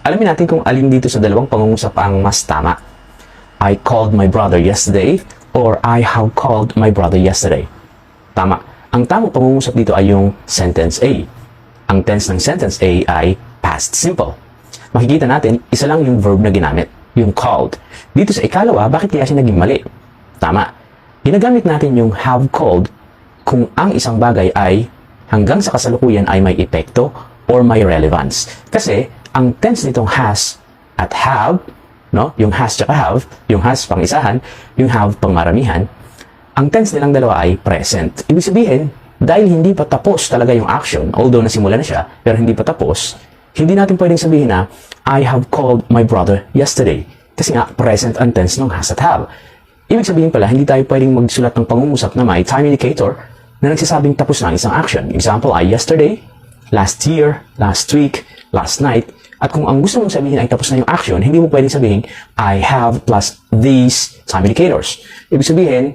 Alamin natin kung alin dito sa dalawang pangungusap ang mas tama. I called my brother yesterday or I have called my brother yesterday. Tama. Ang tamang pangungusap dito ay yung sentence A. Ang tense ng sentence A ay past simple. Makikita natin, isa lang yung verb na ginamit, yung called. Dito sa ikalawa, bakit kaya siya naging mali? Tama. Ginagamit natin yung have called kung ang isang bagay ay hanggang sa kasalukuyan ay may epekto or may relevance. Kasi, ang tense nitong has at have, no? Yung has tsaka have, yung has pang isahan, yung have pang maramihan, ang tense nilang dalawa ay present. Ibig sabihin, dahil hindi pa tapos talaga yung action, although nasimula na siya, pero hindi pa tapos, hindi natin pwedeng sabihin na, I have called my brother yesterday. Kasi nga, present ang tense ng has at have. Ibig sabihin pala, hindi tayo pwedeng magsulat ng pangungusap na may time indicator na nagsasabing tapos na ang isang action. Example ay yesterday, last year, last week, last night. At kung ang gusto mong sabihin ay tapos na yung action, hindi mo pwedeng sabihin, I have plus these time indicators. Ibig sabihin,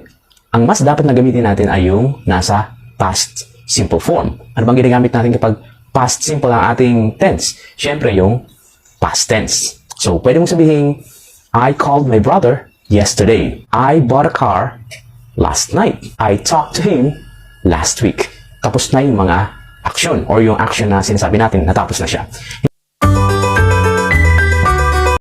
ang mas dapat na gamitin natin ay yung nasa past simple form. Ano bang ginagamit natin kapag past simple ang ating tense? Siyempre, yung past tense. So, pwede mong sabihin, I called my brother yesterday. I bought a car last night. I talked to him last week. Tapos na yung mga action or yung action na sinasabi natin, natapos na siya.